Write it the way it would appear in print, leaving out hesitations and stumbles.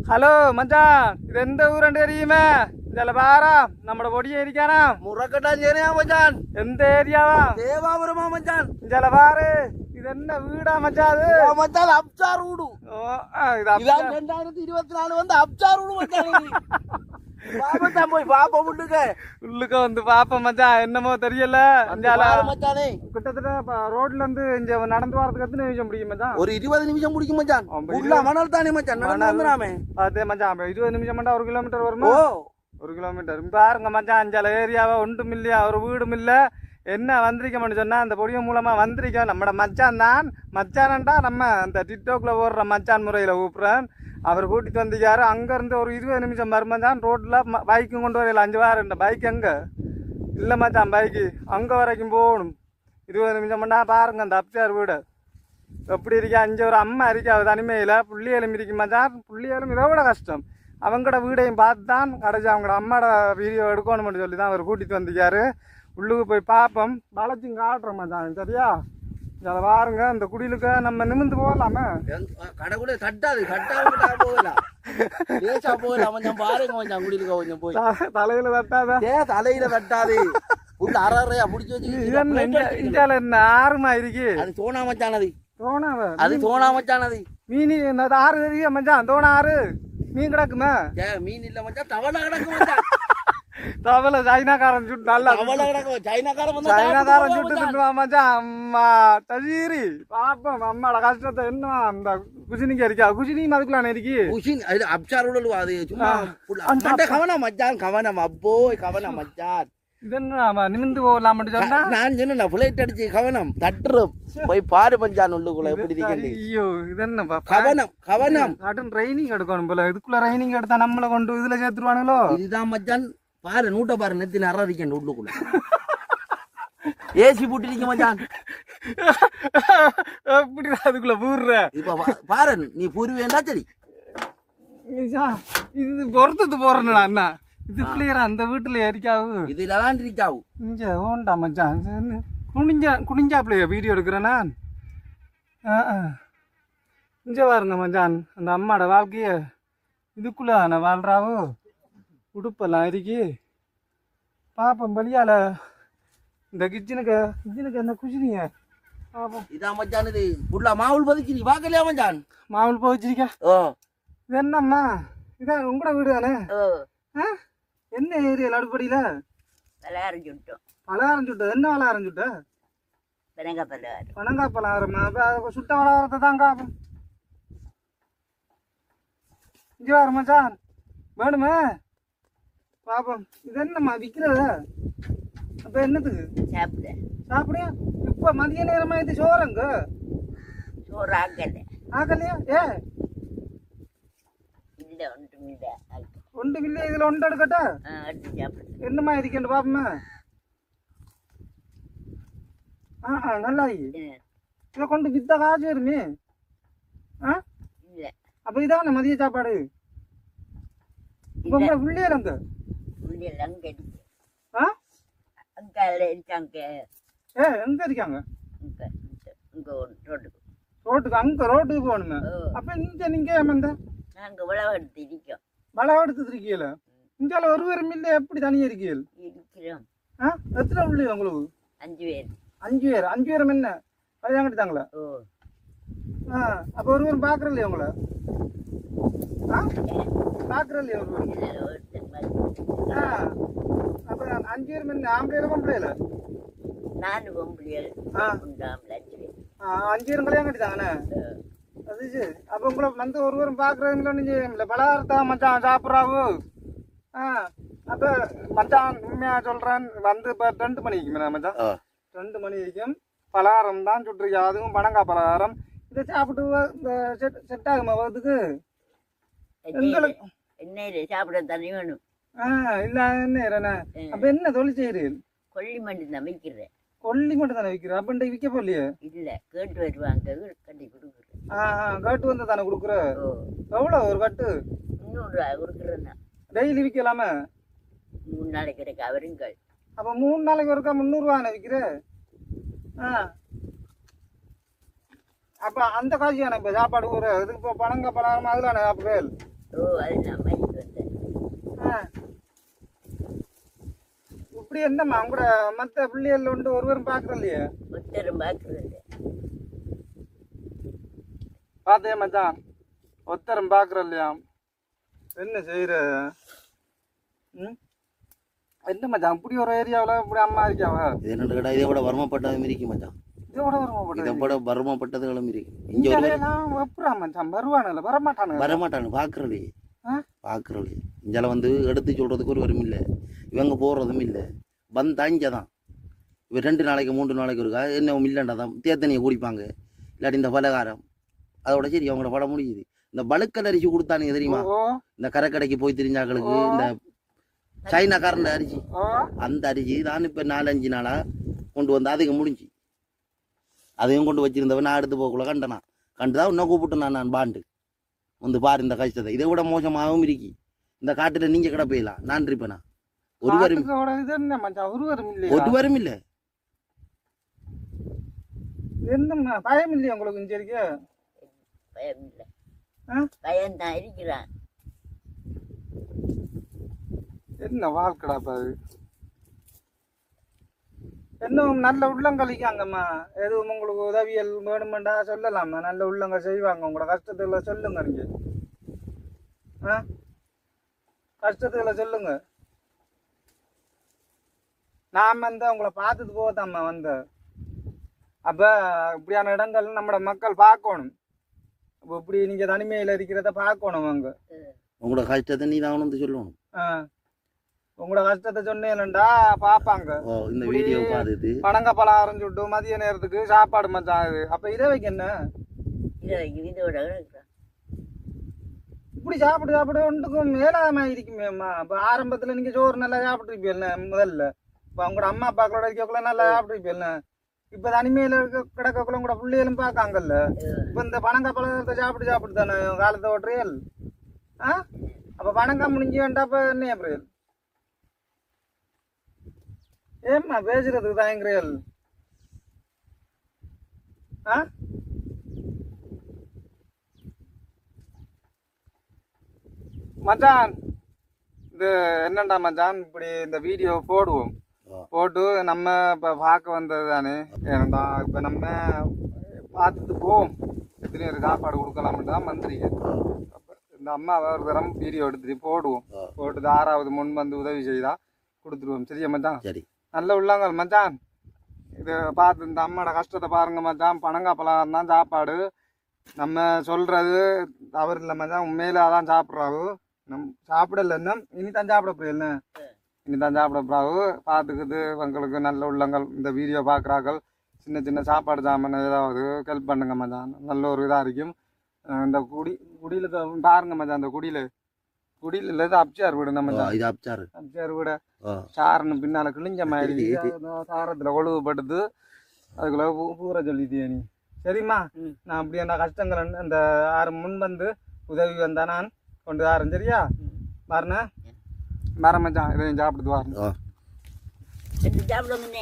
Hello മച്ചാ ഇതെന്ത് ഊരുണ്ട് അറിയുമേ ജലപാറ നമ്മുടെ പൊടിയേരിക്കാനാ മുറക്കെട്ടാഞ്ചേരിയാ മച്ചാൻ. എന്ത് ഏരിയാവാ? ദേവാപുരമാ മച്ചാൻ. ജലപാറ് ഇതെന്നെ വീടാ മച്ചാ അത്? മച്ചാൻ അബ്സാർ വീടു. ഇത് 2024 வந்து அப்சார் வீடு மச்சான். பாப்பா போய் பாப்பா வீட்டுக்கு உள்ளுக்க வந்து பாப்பா மச்சான் என்னமோ தெரியல. மச்சானே கிட்டத்தட்ட ரோட்ல இருந்து இங்க நடந்து வரதுக்கு எத்தனை நிமிஷம் பிடிக்கும் மச்சான்? ஒரு 20 நிமிஷம் பிடிக்கும் மச்சான். உள்ள மணல் தானே மச்சான், நடந்து வந்துராமே. அதே மச்சான் 20 நிமிஷம் 1 கிலோமீட்டர் வருமா? 1 கிலோமீட்டர். பாருங்க மச்சான், அஞ்சால ஏரியாவை ஒன்றும் இல்லையா, ஒரு வீடும் இல்ல. என்ன வந்திருக்கோம்னு சொன்னா அந்த பொடிய மூலமா வந்திருக்கோம். நம்மட மச்சான் தான். மச்சானண்டா நம்ம அந்த டிக்டாக்ல ஓடுற மச்சான் முறையில கூப்பிடுறேன். அவர் கூட்டிட்டு வந்திருக்காரு. அங்க இருந்து ஒரு 20 நிமிஷம் வருமாச்சான். ரோட்ல பைக்கும் கொண்டு வரையில 5 வாரம் பைக் எங்க இல்ல மச்சான், பைக்கு அங்க வரைக்கும் போகணும். 20 நிமிஷம் பண்ணா பாருங்க அந்த அப்சார் வீடு எப்படி இருக்கா. அஞ்சு ஒரு அம்மா இருக்கா தனிமையில, புள்ளியலும் இருக்கு மச்சான். புள்ளியலும் இதை விட கஷ்டம். அவங்களோட வீடையும் பார்த்து தான் கடைசி அவங்களோட அம்மாவோட வீடியோ எடுக்கணும்னு சொல்லி தான் அவர் கூட்டிட்டு வந்திருக்காரு. உள்ளுக்கு போய் பார்ப்போம், வளைச்சும் காட்டுறோம் மச்சான். சரியா? அதை பாருங்க, இந்த குடிலுக்கு நம்ம நிமிந்து போகலாமா? கடை கூட தட்டாது, போகலாம் கொஞ்சம் பாருங்க கொஞ்சம் குடிலுக்கு கொஞ்சம் போய் தலையில தட்டாத, தலையில தட்டாது. உள்ள அரையா புடிச்சு வச்சு இந்தியால என்ன ஆறுமா இருக்கு? அது தோணா மச்சான். அது தோணா மச்சான். அது மீன் ஆறு தெரியுமா மச்சான்? தோணா ஆறு மீன் கிடக்குமா? மீன் இல்ல மச்சான், தவளை கிடக்கு மச்சான். தவளை சைனாக்காரன் சுட்டு நல்லா சைனாக்காரன் சுட்டு மச்சான். அம்மா தஜீரி பாப்போம் அம்மாட கஷ்டத்தை. என்ன அந்த குசினிக்கு இருக்கா? குசினியும் அதுக்குள்ள இருக்கு. அப்சார் அது சும்மா கவனம் மச்சான், கவனம் அப்போ கவனம் மச்சான். இதென்ன நிமிந்து போகலாம் சொன்னா நான் சொன்ன புலைட் அடிச்சு கவனம் தட்டுறோம். போய் பாரு மச்சான் உள்ளுக்குள்ள எப்படி இருக்கு. ஐயோ இதென்ன கவனம் கவனம். காட்டன் ட்ரைனிங் எடுக்கணும் போல. இதுக்குள்ள ட்ரைனிங் எடுத்தா நம்மளை கொண்டு இதுல சேர்த்துருவானுங்களோ? இதுதான் மச்சான். பாரு நூட்ட பாரு, நெத்தி நிறைய உள்ளுக்குள்ள ஏசி போட்டிருக்க மச்சான். எப்படி அதுக்குள்ள பூர்ற? இப்ப பாரு நீ பூர்வேண்டா. சரி இது பொறுத்தது போறேன்னா அண்ணா, இது கிளியரா அந்த வீட்டுல எரிக்காவு, இதுலதான் இருக்காவு. இங்க ஓண்டா மச்சான். குனிஞ்சாப்லையா வீடியோ எடுக்கிறேன் நான். இங்க பாருங்க மச்சான், அந்த அம்மாட வாழ்க்கைய இதுக்குள்ள தானே வாழ்றாவோ. உடுப்பெல்லாம் இருக்கு பாப்போம். வெளியால இந்த கிச்சனுக்கு என்ன குச்சினிங்க பாப்போம். இதான் மச்சான். இது புள்ள மாவுள் பதிச்சு நீ பாக்கலையா மச்சான்? மாவுள் போச்சிருக்கா? இது என்னம்மா? இதான் உங்களோட வீடு தானே? என்ன ஏரியா? அடுப்படியில பலகாரம் சுட்டோம். பலகாரம் சுட்ட? என்ன பலகாரம் சுட்ட? பனங்காய் பலகாரமா? சுட்ட பலகாரத்தை தான் காப்போம். இங்க வர மச்சான் வேணுமே பாப்போம். இது என்னம்மா விற்கிறத? அப்ப என்னத்துக்கு சாப்பிடுயா? இப்ப மதிய நேரமா இது சோறங்க? சோறு ஆக்கலையா? ஒன்று இல்லையா? இதுல ஒன்று எடுக்கட்டா? என்னம்மா இருக்கேன் பாப்போமே. நல்லா இதை கொண்டு வித்த காசு வருமே. அப்ப இதான மதிய சாப்பாடு? இப்ப புள்ளியல் அங்க எங்க இருக்காங்க? ரோட்டுக்கு அங்க ரோட்டுக்கு போகணுங்க. அப்ப நீங்க ஏமாந்த வளவு எடுத்து வளவு எடுத்துருக்கீங்கள? இங்கால ஒருவரும் இல்ல, எப்படி தனியா இருக்கீங்க? எத்தனை புள்ளி உங்களுக்கு? 5 பேர். 5 பேர்? 5 பேரும் என்ன கல்யாணம் கட்டிட்டாங்களா? அப்ப ஒருவரும் பாக்குற இல்லையா உங்களை? பாக்குற இல்லையா ஒருவர்? அப்ப 5 பேரும் என்ன ஆம்பளையில பொம்பளையில? 4 பொம்பளைகள் 5 பேரும் கல்யாணம் கட்டிட்டாங்கண்ணே. அது சரி. அப்ப உங்களை வந்து ஒருவரும் பாக்குறதுங்களோ? நீங்க பலகாரத்தா மச்சான் சாப்பிட்றாவு? அப்ப மச்சான் உண்மையா சொல்றேன், வந்து இப்ப 2 மணிக்கு மச்சான் 2 மணி வரைக்கும் பலகாரம் தான் சுட்டுருக்கா. அதுவும் பனங்காய் பலகாரம். இதை சாப்பிட்டு செட் ஆகுமா வகுத்துக்கு? என்ன சாப்பிட தண்ணி வேணும். இல்ல என்ன அப்ப என்ன தொழில் செய்யறீர்கள்? கொல்லி மட்டும் தான் வைக்கிறேன். கொல்லி மட்டும் தானே விற்கிற? அப்ப விற்க போலியே? இல்ல கேட்டு வருவாங்க, கட்டி கொடுக்குறேன். கட்டு வந்து தானே கொடுக்குற? எவ்வளவு ஒரு கட்டு? 300 ரூபாய் கொடுக்குறேன்னா. டெய்லி விற்கலாமா? 3 நாளைக்கு கிடைக்க அவருங்கள். அப்ப 3 நாளைக்கு ஒருக்கா 300 ரூபாய் விற்கிற? அப்ப அந்த காசு இப்ப சாப்பாடு ஒரு இதுக்கு இப்போ பணங்க பணம் அதெல்லாம் ஓ அது நான் மதிக்கு வந்தேன். இப்படி என்னம்மா கூட மற்ற பிள்ளைகள் உண்டு ஒருவரும் பார்க்கறது இல்லையே? ஒருத்தரும் பார்க்கறது பார்த்தே மச்சான், ஒருத்தரும் பார்க்கறது இல்லையா? என்ன செய்யற? என்ன மச்சான் இப்படி ஒரு ஏரியாவில் இப்படி அம்மா இருக்காவ? இது என்ன கடை இதை விட வருமப்பட்டதும் இருக்கு மச்சான். இதோட வருமா? இதை விட வருமப்பட்டதுகளும் இருக்கு. இங்க எப்படா மச்சான் வருவானுல? வரமாட்டானு? வரமாட்டானு பாக்குறே பாக்குறே. இஞ்சால வந்து எடுத்து சொல்றதுக்கு ஒரு வரும் இல்லை, இவங்க போறதும் இல்லை. வந்தா இங்கதான் இவ 2 நாளைக்கு 3 நாளைக்கு இருக்கா என்ன இல்லைண்டா தான் தேத்தனையை குடிப்பாங்க. இல்லாட்டி இந்த பலகாரம் அதோட சரி அவங்கள பட முடியுது. இந்த பழுக்கல் அரிசி கொடுத்தானுங்க தெரியுமா? இந்த கரைக்கடைக்கு போய் தெரிஞ்சாக்களுக்கு இந்த சைனாக்காரன் அரிசி, அந்த அரிசி தான் இப்ப 4-5 நாளா கொண்டு வந்து அதுக்கு முடிஞ்சு அதையும் கொண்டு வச்சிருந்தவன் நான் எடுத்து போக்குள்ள கண்டனா கண்டுதான் இன்னும் கூப்பிட்டு நான் பாண்டு வந்து பாரு இந்த கஷ்டத்தை. இதை விட மோசமாகவும் இருக்கு. இந்த காட்டுல நீங்க கிடப்பையலாம் நான் இருப்பேனா? ஒருவரும் இல்லை. என்ன பயம் இல்லையா உங்களுக்கு? இங்க இருக்கு பயம் இல்லை, பயம் தான் இருக்கிறான். என்ன வாழ்க்கடா பாரு. இன்னும் நல்ல உள்ளங்களிக்காங்கம்மா. எதுவும் உங்களுக்கு உதவியல் வேணுமெண்டா சொல்லலாமா? நல்ல உள்ளங்க செய்வாங்க. உங்களோட கஷ்டத்துல சொல்லுங்க. நீங்க கஷ்டத்துல சொல்லுங்க. நான் வந்து உங்களை பார்த்துட்டு போதாம்மா வந்த. அப்ப இப்படியான இடங்கள் நம்மட மக்கள் பார்க்கணும். அப்ப இப்படி நீங்க தனிமையில இருக்கிறத பார்க்கணும். அங்க உங்களோட கஷ்டத்தை நீ தான் வந்து சொல்லணும். உங்களோட கஷ்டத்தை சொன்னேன்டா பாப்பாங்க. இந்த வீடியோ பார்த்துட்டு பனங்க பழம் அரைஞ்சு விட்டு மதிய நேரத்துக்கு சாப்பாடு மச்சான் ஆகுது. அப்ப இதை வைக்க என்ன இப்படி சாப்பிடு ஒன்றுக்கும் மேலாம இருக்குமேம்மா. இப்ப ஆரம்பத்துல நீங்க சோறு நல்லா சாப்பிட்டுருப்பீங்க முதல்ல. இப்ப உங்களோட அம்மா அப்பாக்களோட இருக்கக்குள்ள நல்லா சாப்பிட்டுருப்பீங்க. இப்ப தனிமையில கிடக்கக்குள்ள உங்களோட பிள்ளைகளும் பார்க்காங்கல்ல. இப்ப இந்த பனங்க பழத்தை சாப்பிட்டு தானே காலத்தை ஓட்டுறியல். அப்ப பனங்கா முடிஞ்சு வேண்டாப்ப என்ன அப்புறம் ஏம்மா பேசுறதுக்கு தாயங்கிறியல்? மச்சான் இது என்னண்டா மச்சான், இப்படி இந்த வீடியோ போடுவோம். போட்டு நம்ம இப்ப பார்க்க வந்தது தானே. ஏன்டா இப்ப நம்ம பார்த்துட்டு போவோம். எத்தனை பேர் சாப்பாடு கொடுக்கலாம்னு தான் மந்திரிக்க. இந்த அம்மா ஒரு தரம் வீடியோ எடுத்துட்டு போடுவோம். போட்டு 6வது முன் வந்து உதவி செய்தா கொடுத்துருவோம். சரியா மச்சான்? சரி. நல்ல உள்ளாங்க மச்சான். இது பார்த்து இந்த அம்மாவோட கஷ்டத்தை பாருங்க மச்சான். பனங்கா பழம் தான் சாப்பாடு. நம்ம சொல்றது தவறு இல்லை மச்சான். உண்மையில அதான் சாப்பிட்றாவு. சாப்பிடல இன்னும் இனிதான் சாப்பிட போயில்ல. இனிதான் சாப்பிட போறாவு. பார்த்துக்குது உங்களுக்கு நல்ல உள்ளங்கள் இந்த வீடியோ பார்க்குறாக்கள் சின்ன சின்ன சாப்பாடு சாமான ஏதாவது ஹெல்ப் பண்ணுங்க மச்சான். நல்ல ஒரு இதாக இருக்கும். இந்த குடியில பாருங்க மச்சான். அந்த குடியில இல்லை அப்சார் வீடு. நம்ம அப்சார் வீட சாரன்னு பின்னால கிழிஞ்ச மாதிரி சாரத்துல ஒழுகுபடுது. அதுக்குள்ள பூரா சொல்லிட்டியா நீ? சரிம்மா, நான் அப்படி அந்த கஷ்டங்கள் அந்த 6 முன் வந்து உதவி வந்தா நான் கொண்டு வரேன். சரியா? பாருண்ணா வர மச்சான். இதையும் சாப்பிடுது வாருங்க. சாப்பிடுங்க.